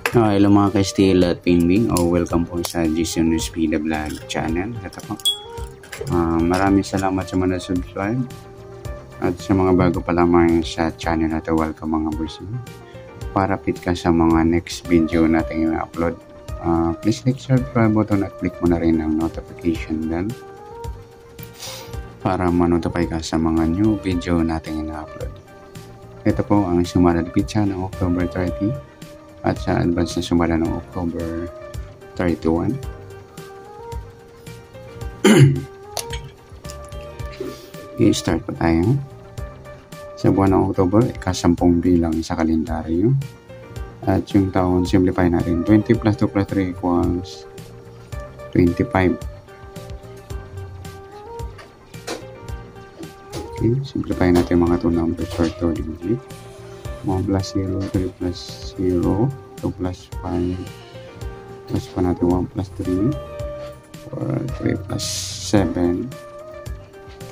Hello mga ka-Steel at Pingbing welcome po sa Jason Speed Vlog channel. Ito po. Maraming salamat sa mga subscribe at sa mga bago pa lamang sa channel na ito, welcome mga boys. Para fit ka sa mga next video natin i-upload, please click subscribe button at click mo na rin ang notification bell para ma-notify ka sa mga new video natin i-upload. Ito po ang sumalad pizza ng October 30 at sa advance na sumala ng October 31. I-start po tayo. Sa buwan ng October, ika-10 bilang sa kalendaryo. At yung taon, simplify natin. 20 plus 2 plus 3 equals 25. Okay, simplify natin mga 2 numbers for 2 digit. 1 plus 0, 3 plus 0, 2 plus 5, plus pa natin 1 plus 3, 3 plus 7,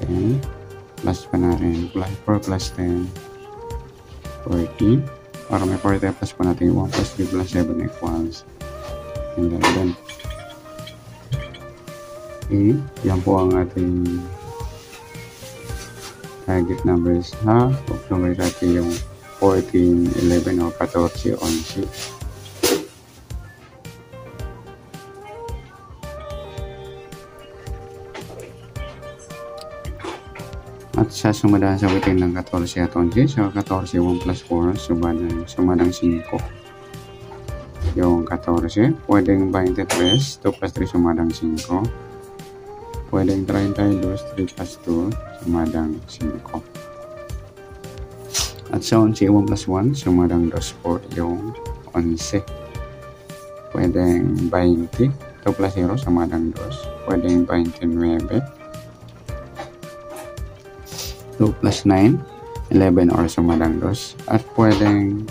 10, plus pa natin 4 plus 10, 40, para may 40 plus pa natin 1 plus 3 plus 7 equals 11. Okay, yan po ang ating target numbers ha. October natin yung 14, 11 o 14, 11. At sa sumadahan sa witin ng 14 at 11, so 14, 1 plus 4, sumadang 5. Yung 14, pwedeng 23, 2 plus 3, sumadang 5. Pwedeng 32, 3 plus 2, sumadang 5. At sa 11, 1 plus 1, sumadang 2 po yung 11. Pwedeng 20, 2 plus 0, sumadang 2. Pwedeng 29, 2 plus 9, 11 or sumadang 2. At pwedeng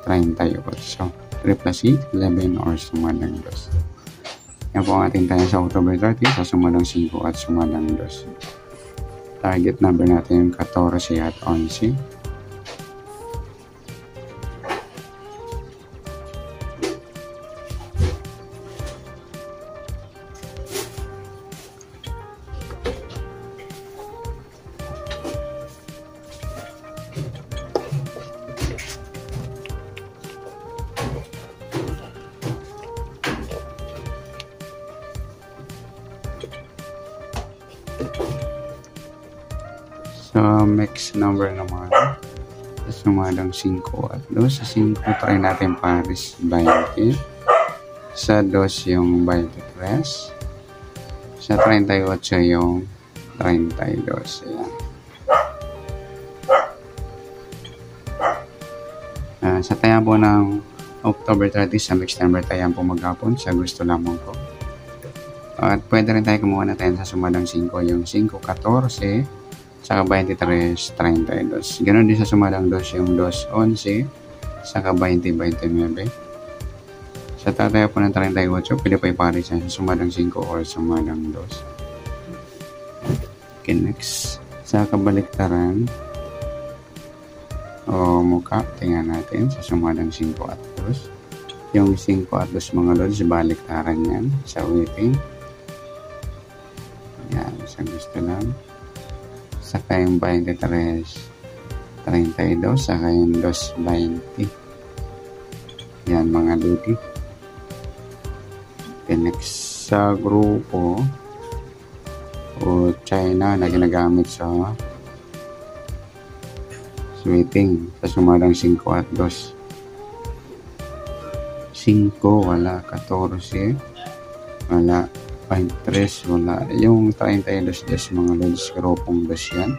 38, so 3 plus 8, 11 or sumadang 2. Yan po ang ating tayo sa October 30, sa sumadang 5 at sumadang 2. Target number natin 14 at 11. So, mix number naman. Sa sumadang 5 at 2. Sa 5, try natin pares 20. Sa 2 yung 23. Sa 38 yung 32. Ayan. Sa tayan po ng October 30, sa mix number tayan po maghapon. Sa gusto lamang po. At pwede rin tayo kumuha na tayo sa sumadang 5. Yung 5, 14. Saka 23, 32. Ganon din sa sumadang 2 yung 2, 11. Saka 20, 29. Sa tataya po ng 38, pwede pa iparis sa sumadang 5 or sumadang 2. Okay, next. Sa kabaliktaran o mukha, tingnan natin sa sumadang 5 at 2. Yung 5 at 2 mga lods, baliktaran yan sa waiting. Yan, sa gusto lang. Saka yung 23, 32, saka yung 2, 20. Yan mga ludi. Okay, next sa grupo o China na ginagamit sa sweating. Sa sumadang 5 at 2. 5, wala. 14, wala. 23, wala. Yung 32 mga lods, grupong 2 yan.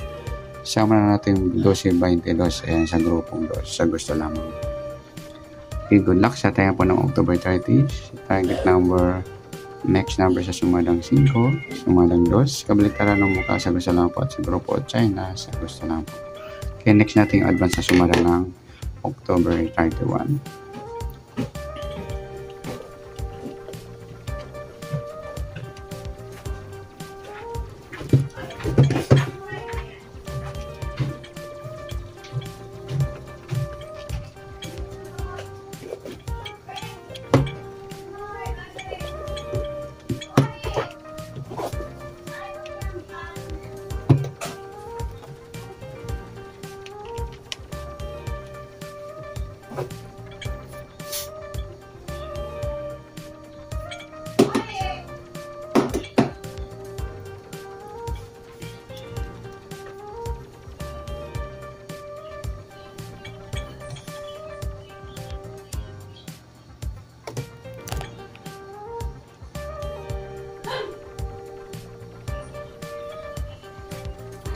Sama na natin 12, 22. Ayan, sa grupong 2. Sa gusto lamang. Okay, good luck sa tayo po ng October 30. Target number, next number sa sumadang 5, sumadang 2. Kabaliktaran ng mukha sa gusto lang po at sa grupo China sa gusto lang po. Okay, next natin advance sa sumadang ng October 31.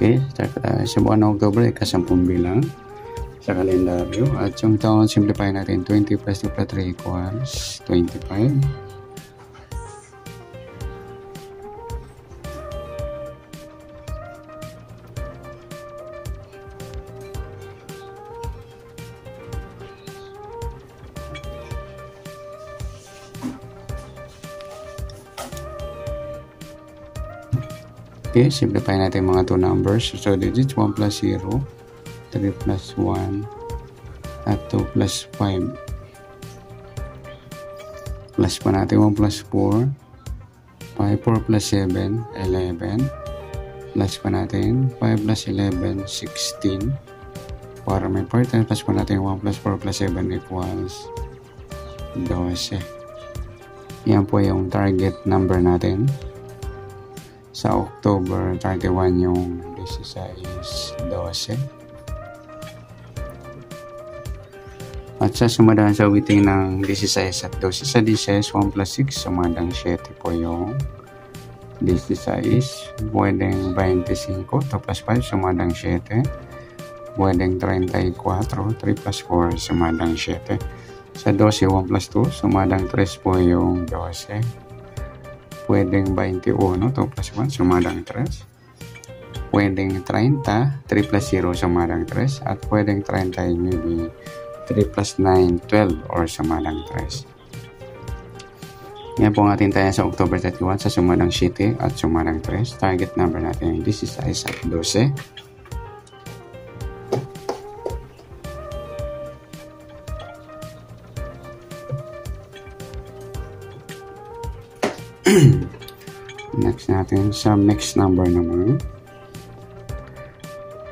Okay, sa buwan ng October, ika-10 bilang sa kalendaryo. At yung taon, simplify natin. 20 plus 2 plus 3 equals 25. Okay, simplify natin mga 2 numbers. So, digits 1 plus 0, 3 plus 1, at 2 plus 5. Plus pa natin 1 plus 4, 5, 4 plus 7, 11. Plus pa natin 5 plus 11, 16. Para may part, plus pa natin 1 plus 4 plus 7 equals 12. Yan po yung target number natin. Sa October 31 yung 16-12. At sa sumadaan sa witing ng 16 at 12 sa 16, 1 plus 6, sumadang 7 po yung 16. Pwedeng 25, 2 plus 5, sumadang 7. Pwedeng 34, 3 plus 4, sumadang 7. Sa 12, 1 plus 2, sumadang 3 po yung 12. Pwedeng 21, 2 plus 1, sumadang 3. Pwedeng 30, 3 plus 0, sumadang 3. At pwedeng 30, maybe 3 plus 9, 12, or sumadang 3. Yan po ang ating tayo sa October 31 sa sumadang 7 at sumadang 3. Target number natin yung 16 at 12. Next natin sa mixed number naman.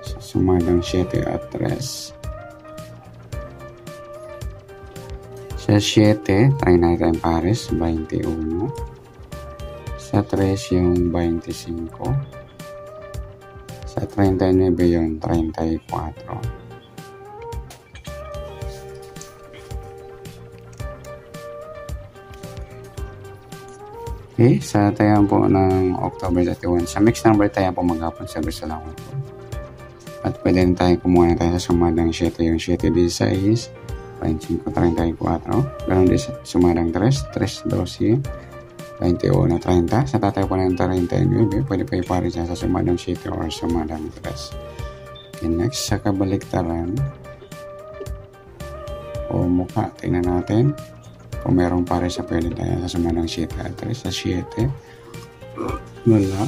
Sa sumadang 7 at 3. Sa 7, try natin pares, 21. Sa 3 yung 25. Sa 39 yung 34. Okay, sa tayan po ng October 31. Sa mixed number tayo po maghapon sa gusto lang po. At pwede rin tayo kumuha tayo sa sumadang 7. Yung 7 16, 25, 34. Ganun din sa sumadang 3, 3, 12, 21, 30. Sa tatay po ng 39, pwede pa ipari siya sa sumadang 7 or sumadang 3. Okay, next, sa kabaliktaran o mukha, tingnan natin. Kung merong pare sa pwede tayo sa sumadang 7 at 3. Sa 7, wala.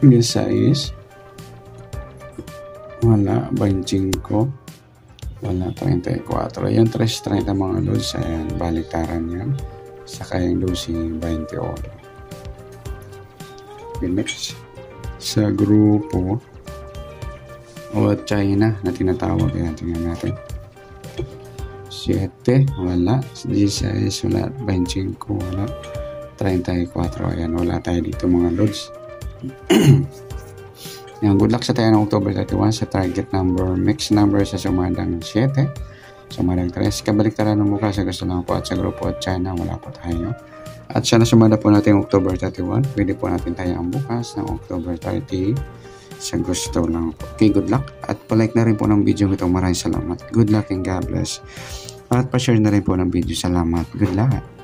16, wala. 25, wala. 34. Yung 3, 30 mga lods. Ayan, baliktaran yan. Saka yung 12, 28. Okay, next. Sa grupo o China na tinatawag. Ayan, tingnan natin. 7, wala. 16, wala. 25, wala. 34, ayan, wala tayo dito mga lods. Yan, good luck sa tayo ng October 31 sa target number, mixed number sa sumadang 7, sumadang 3. Kabaliktaran ng mukha sa gusto lang po at sa grupo at China, wala po tayo. At sana sumada po natin October 31, pwede po natin tayo ang bukas ng October 30 sa gusto lang po. Okay, good luck. At palike na rin po ng video ito. Maraming salamat. Good luck and God bless. At pa-share na rin po ng video. Salamat. Good luck.